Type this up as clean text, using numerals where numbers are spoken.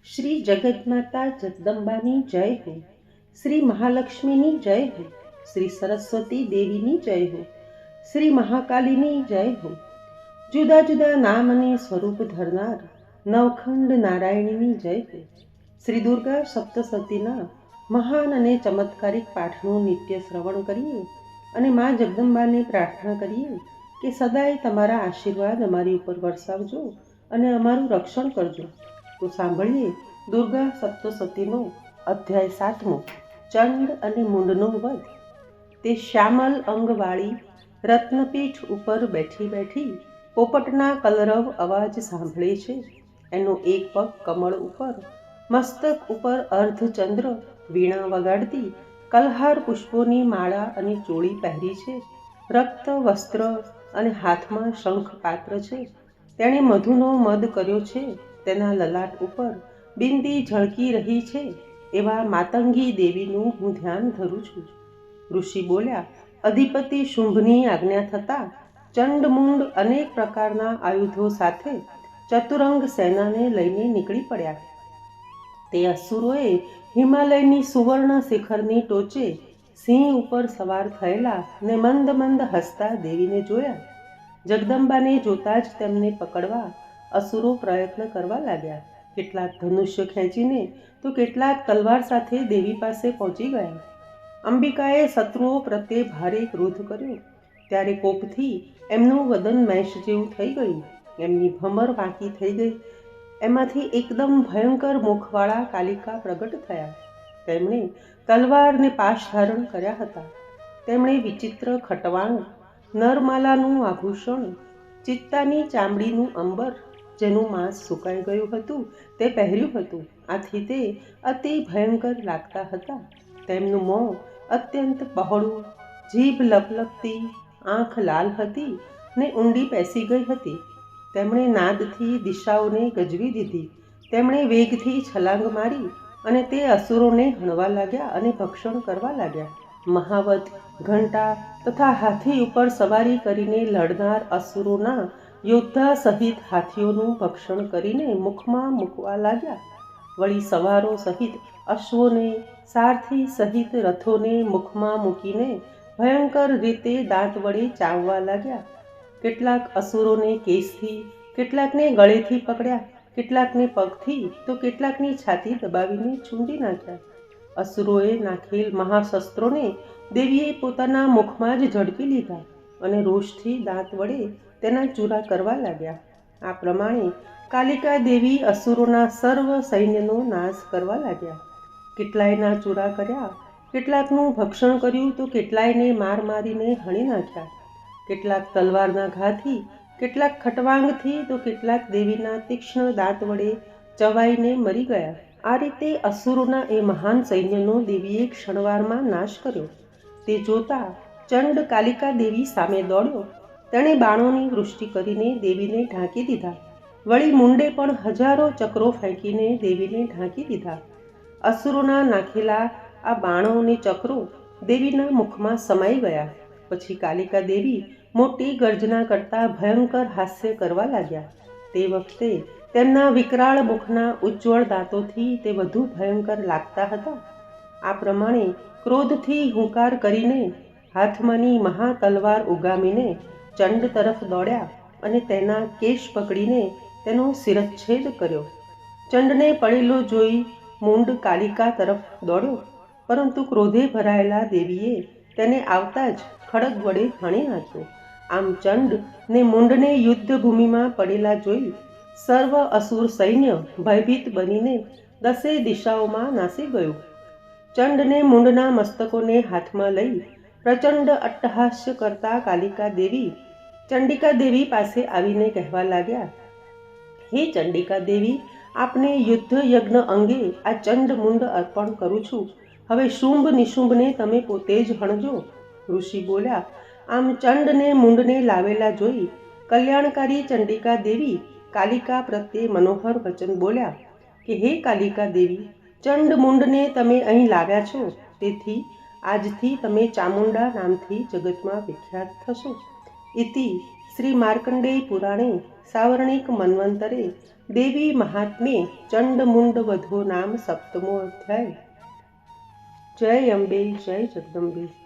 શ્રી જગતમાતા જગદંબાની જય હો, શ્રી મહાલક્ષ્મીની જય હો, શ્રી સરસ્વતી દેવીની જય હો, શ્રી મહાકાલીની જય હો. જુદા જુદા નામ અને સ્વરૂપ ધરનાર નવખંડ નારાયણીની જય હો. શ્રી દુર્ગા સપ્તસતીના મહાન અને ચમત્કારિક પાઠનું નિત્ય શ્રવણ કરીએ અને મા જગદંબાને પ્રાર્થના કરીએ કે સદાય તમારા આશીર્વાદ અમારી ઉપર વરસાવજો અને અમારું રક્ષણ કરજો. તો સાંભળીએ દુર્ગા સપ્તસતીનો અધ્યાય 7મો, ચંડ અને મુંડનો વધ. તે શ્યામલ અંગવાળી રત્નપીઠ ઉપર બેઠી બેઠી પોપટના કલરવ અવાજ સાંભળે છે. એનો એક પગ કમળ ઉપર, મસ્તક ઉપર અર્ધચંદ્ર વીણા વગાડતી કલહાર પુષ્પોની માળા અને ચોળી પહેરી છે. રક્ત વસ્ત્ર અને હાથમાં શંખ પાત્ર છે. તેણે મધુનો મદ કર્યો છે. તેના લલાટ ઉપર બિંદી ઝળકી રહી છે. એવા માતંગી દેવીનું હું ધ્યાન ધરું છું. ઋષિ બોલ્યા, અધિપતિ શુંભની આજ્ઞા થતાં ચંડમુંડ અનેક પ્રકારના આયુધો સાથે ચતુરંગ સેનાને લઈને નીકળી પડ્યા. તે અસુરોએ હિમાલયની સુવર્ણ શિખરની ટોચે સિંહ ઉપર સવાર થયેલા ને મંદ મંદ હસતા દેવીને જોયા. જગદંબાને જોતા જ તેમને પકડવા અસુરો પ્રયત્ન કરવા લાગ્યા. કેટલાક ધનુષ્ય ખેંચીને તો કેટલાક તલવાર સાથે દેવી પાસે પહોંચી ગયા. અંબિકાએ શત્રુઓ પ્રત્યે ભારે ક્રોધ કર્યો. ત્યારે કોપથી એમનું વદન મેષ જેવું થઈ ગયું. એમની ભમર વાંકી થઈ ગઈ. એમાંથી એકદમ ભયંકર મુખવાળા કાલિકા પ્રગટ થયા. તેમણે તલવારને પાશ ધારણ કર્યા હતા. તેમણે વિચિત્ર ખટવાંગ, નરમાલાનું આભૂષણ, ચિત્તાની ચામડીનું અંબર, જેનું માંસ સુકાઈ ગયું હતું, તે પહેર્યું હતું. આથી તે અતિ ભયંકર લાગતા હતા. તેમનું મોં અત્યંત પહોળું, જીભ લપલપતી, આંખ લાલ હતી ને ઊંડી પેસી ગઈ હતી. તેમણે નાદથી દિશાઓને ગજવી દીધી. તેમણે વેગથી છલાંગ મારી અને તે અસુરોને હણવા લાગ્યા અને ભક્ષણ કરવા લાગ્યા. મહાવત, ઘંટા તથા હાથી ઉપર સવારી કરીને લડનાર અસુરોના યોદ્ધા સહિત હાથીઓનું ભક્ષણ કરીને મુખમાં મૂકવા લાગ્યા. વળી સવારો સહિત અશ્વોને, સારથી સહિત રથોને મુખમાં મૂકીને ભયંકર રીતે દાંત વડે ચાવવા લાગ્યા. કેટલાક અસુરોને કેસથી, કેટલાકને ગળેથી પકડ્યા, કેટલાકને પગથી તો કેટલાકની છાતી દબાવીને છૂંદી નાખ્યા. અસુરોએ નાખેલ મહાશસ્ત્રોને દેવીએ પોતાના મુખમાં જ ઝડપી લીધા અને રોષથી દાંત વડે તેના ચૂરા કરવા લાગ્યા. આ પ્રમાણે કાલિકા દેવી અસુરોના સર્વ સૈન્યનો નાશ કરવા લાગ્યા. કેટલાયના ચૂરા કર્યા, કેટલાકનું ભક્ષણ કર્યું તો કેટલાયને માર મારીને હણી નાખ્યા. કેટલાક તલવારના ઘાથી, કેટલાક ખટવાંગથી તો કેટલાક દેવીના તીક્ષ્ણ દાંત વડે ચવાઈને મરી ગયા. આ રીતે અસુરોના એ મહાન સૈન્યનો દેવીએ ક્ષણવારમાં નાશ કર્યો. તે જોતા ચંડ કાલિકા દેવી સામે દોડ્યો. તેણે બાણોની વૃષ્ટિ કરીને દેવીને ઢાંકી દીધા. વળી મુંડે પણ હજારો ચક્રો ફેંકીને દેવીને ઢાંકી દીધા. અસુરોના નાખેલા આ બાણો અને ચક્રો દેવીના મુખમાં સમાઈ ગયા. પછી કાલિકા દેવી મોટી ગર્જના કરતા ભયંકર હાસ્ય કરવા લાગ્યા. તે વખતે તેમના વિકરાળ મુખના ઉજ્જવળ દાંતોથી તે વધુ ભયંકર લાગતા હતા. આ પ્રમાણે ક્રોધથી હુંકાર કરીને હાથમાંની મહાતલવાર ઉગામીને ચંડ તરફ દોડ્યા અને તેના કેશ પકડીને તેનો શિરચ્છેદ કર્યો. ચંડને પડેલો જોઈ મુંડ કાલિકા તરફ દોડ્યો, પરંતુ ક્રોધે ભરાયેલા દેવીએ તેને આવતા જ ખડગ વડે હણી નાખ્યો. આમ ચંડ ને મુંડને યુદ્ધભૂમિમાં પડેલા જોઈ સર્વ અસુર સૈન્ય ભયભીત બનીને દસે દિશાઓમાં નાસી ગયું. ચંડને મુંડના મસ્તકોને હાથમાં લઈ પ્રચંડ અટ્ટહાસ્ય કરતા કાલિકા દેવી ચંડિકા દેવી પાસે આવીને કહેવા લાગ્યા, હે ચંડિકા દેવી, આપને યુદ્ધ યજ્ઞ અંગે આ ચંડ મુંડ અર્પણ કરું છું. હવે શુંભ નિશુંભને તમે પોતે જ હણજો. ઋષિ બોલ્યા, આમ ચંડને મુંડને લાવેલા જોઈ કલ્યાણકારી ચંડિકા દેવી કાલિકા પ્રત્યે મનોહર વચન બોલ્યા કે હે કાલિકા દેવી, ચંડ મુંડને તમે અહીં લાવ્યા છો, તેથી આજથી તમે ચામુંડા નામથી જગતમાં વિખ્યાત થશો. ઇતિ શ્રી માર્કંડેય પુરાણે સાવર્ણિક મન્વંતરે દેવી મહાત્મ્ય ચંડ વધો નામ સપ્તમો અધ્યાય। જય અંબે, જય જગદંબે।